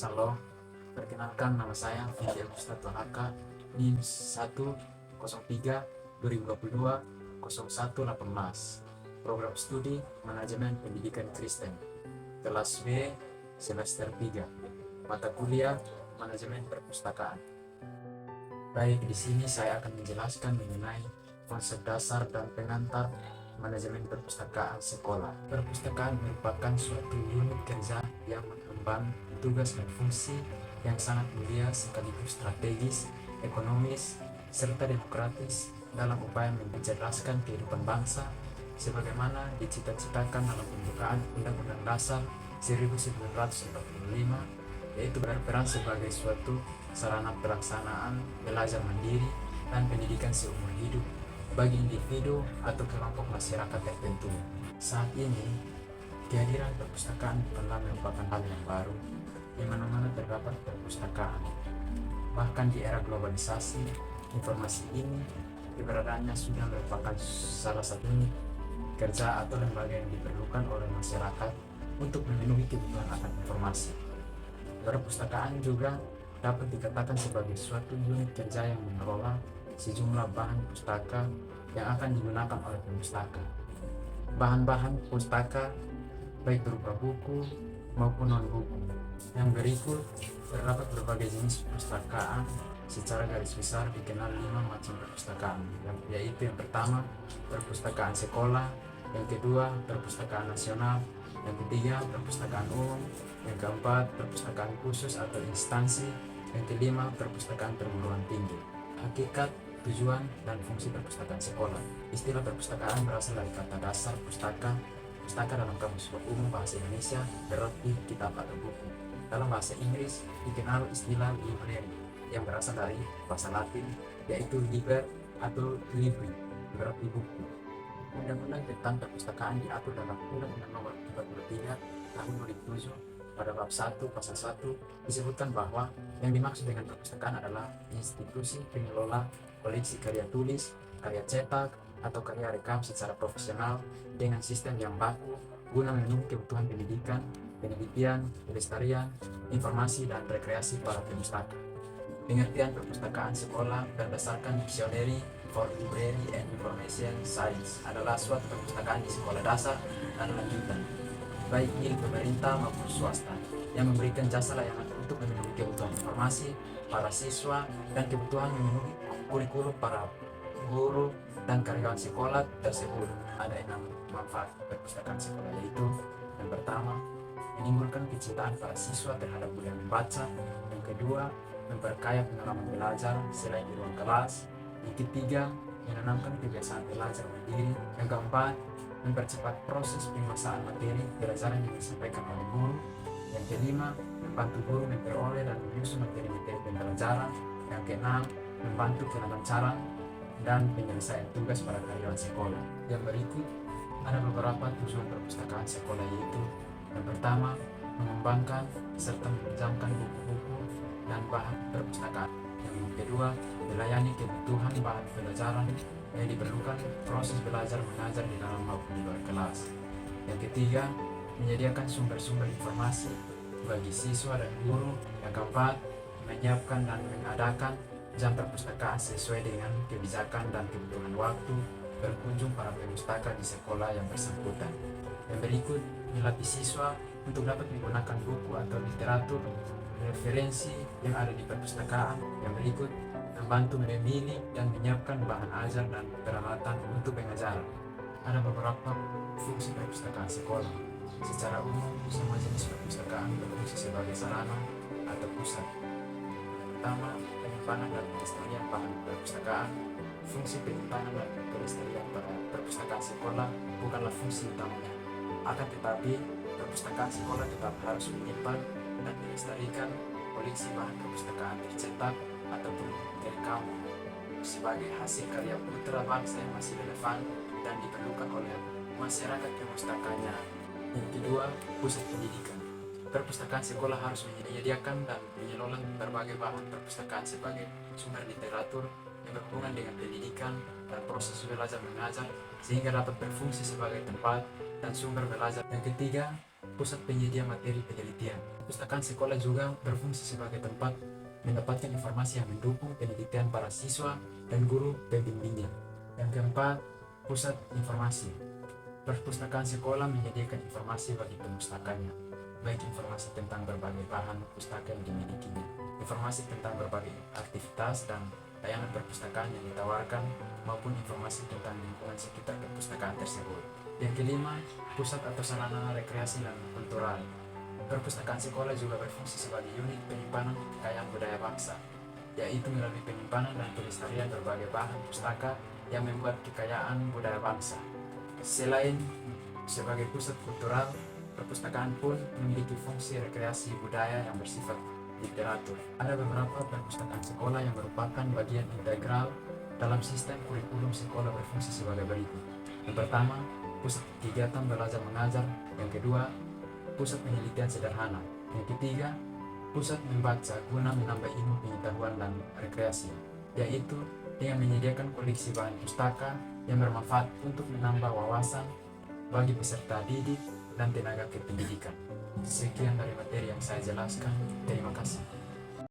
Halo, perkenalkan nama saya Fidi Agustin Tonaka, NIM 103 2022 0118. Program studi Manajemen Pendidikan Kristen. Kelas B semester 3. Mata kuliah Manajemen Perpustakaan. Baik, di sini saya akan menjelaskan mengenai konsep dasar dan pengantar manajemen perpustakaan sekolah. Perpustakaan merupakan suatu unit kerja yang mengemban tugas dan fungsi yang sangat mulia sekaligus strategis, ekonomis, serta demokratis dalam upaya mencerdaskan kehidupan bangsa sebagaimana dicita-citakan dalam pembukaan Undang-Undang Dasar 1945, yaitu berperan sebagai suatu sarana pelaksanaan belajar mandiri dan pendidikan seumur hidup bagi individu atau kelompok masyarakat tertentu. Saat ini, kehadiran perpustakaan bukanlah merupakan hal yang baru. Di mana-mana terdapat perpustakaan. Bahkan di era globalisasi, informasi ini keberadaannya sudah merupakan salah satu unit kerja atau lembaga yang diperlukan oleh masyarakat untuk memenuhi kebutuhan akan informasi. Perpustakaan juga dapat dikatakan sebagai suatu unit kerja yang mengelola sejumlah bahan pustaka yang akan digunakan oleh pemustaka. Bahan-bahan pustaka baik berupa buku maupun non-buku. Yang berikut terdapat berbagai jenis perpustakaan. Secara garis besar dikenal 5 macam perpustakaan, yaitu yang pertama perpustakaan sekolah, yang kedua perpustakaan nasional, yang ketiga perpustakaan umum, yang keempat perpustakaan khusus atau instansi, yang kelima perpustakaan perguruan tinggi. Hakikat, tujuan, dan fungsi perpustakaan sekolah. Istilah perpustakaan berasal dari kata dasar pustaka. Pustaka dalam Kamus Umum Bahasa Indonesia berarti kitab atau buku. Dalam bahasa Inggris dikenal istilah library yang berasal dari bahasa Latin, yaitu liber atau libri, berarti buku. Undang-undang tentang perpustakaan diatur dalam Undang-Undang Nomor 43 Tahun 2007 pada bab 1 pasal 1 disebutkan bahwa yang dimaksud dengan perpustakaan adalah institusi pengelola koleksi karya tulis, karya cetak, atau karya rekam secara profesional dengan sistem yang baku guna memenuhi kebutuhan pendidikan, penelitian, pelestarian, informasi, dan rekreasi para pemustaka. Pengertian perpustakaan sekolah berdasarkan Dictionary for Library and Information Science adalah suatu perpustakaan di sekolah dasar dan lanjutan, baik milik pemerintah maupun swasta, yang memberikan jasa layanan untuk memenuhi kebutuhan informasi para siswa dan kebutuhan memenuhi kurikulum para guru dan karyawan sekolah tersebut. Ada 6 manfaat perpustakaan sekolah, yaitu yang pertama, menimbulkan kecintaan para siswa terhadap budaya membaca. Yang kedua, memperkaya pengalaman belajar selain di ruang kelas. Yang ketiga, menanamkan kebiasaan belajar mandiri. Yang keempat, mempercepat proses penguasaan materi pelajaran yang disampaikan oleh guru. Yang kelima, membantu guru memperoleh dan menyusun materi-materi pembelajaran. Yang keenam, membantu kelancaran dan penyelesaian tugas para karyawan sekolah. Yang berikut ada beberapa tujuan perpustakaan sekolah, yaitu yang pertama, mengembangkan serta meminjamkan buku-buku dan bahan perpustakaan. Yang kedua, melayani kebutuhan bahan pelajaran yang diperlukan proses belajar mengajar di dalam maupun di luar kelas. Yang ketiga, menyediakan sumber-sumber informasi bagi siswa dan guru. Yang keempat, menyiapkan dan mengadakan jam perpustakaan sesuai dengan kebijakan dan kebutuhan waktu berkunjung para pemustaka di sekolah yang bersangkutan. Yang berikut, melatih siswa untuk dapat menggunakan buku atau literatur referensi yang ada di perpustakaan. Yang berikut, membantu memilih dan menyiapkan bahan ajar dan peralatan untuk pengajaran. Ada beberapa fungsi perpustakaan sekolah. Secara umum, semua jenis perpustakaan berfungsi sebagai sarana atau pusat. Pertama, penyimpanan dan pelestarian bahan perpustakaan. Fungsi penyimpanan dan pelestarian perpustakaan sekolah bukanlah fungsi utamanya. Akan tetapi, perpustakaan sekolah tetap harus menyimpan dan melestarikan koleksi bahan perpustakaan tercetak ataupun terekam sebagai hasil karya putra bangsa yang masih relevan dan diperlukan oleh masyarakat pemustakanya. Yang kedua, pusat pendidikan. Perpustakaan sekolah harus menyediakan dan mengelola berbagai bahan perpustakaan sebagai sumber literatur yang berhubungan dengan pendidikan dan proses belajar mengajar sehingga dapat berfungsi sebagai tempat dan sumber belajar. Yang ketiga, pusat penyedia materi penelitian. Perpustakaan sekolah juga berfungsi sebagai tempat mendapatkan informasi yang mendukung penelitian para siswa dan guru pembimbingnya. Yang keempat, pusat informasi. Perpustakaan sekolah menyediakan informasi bagi pemustakannya, baik informasi tentang berbagai bahan pustaka yang dimilikinya, informasi tentang berbagai aktivitas dan layanan perpustakaan yang ditawarkan, maupun informasi tentang lingkungan sekitar perpustakaan tersebut. Yang kelima, pusat atau sarana rekreasi dan kultural. Perpustakaan sekolah juga berfungsi sebagai unit penyimpanan kekayaan budaya bangsa, yaitu melalui penyimpanan dan pelestarian berbagai bahan pustaka yang membuat kekayaan budaya bangsa. Selain sebagai pusat kultural, perpustakaan pun memiliki fungsi rekreasi budaya yang bersifat literatur. Ada beberapa perpustakaan sekolah yang merupakan bagian integral dalam sistem kurikulum sekolah berfungsi sebagai berikut. Yang pertama, pusat kegiatan belajar mengajar. Yang kedua, pusat penelitian sederhana. Yang ketiga, pusat membaca guna menambah ilmu pengetahuan dan rekreasi, yaitu dengan menyediakan koleksi bahan pustaka yang bermanfaat untuk menambah wawasan bagi peserta didik dan tenaga kependidikan. Sekian dari materi yang saya jelaskan. Terima kasih.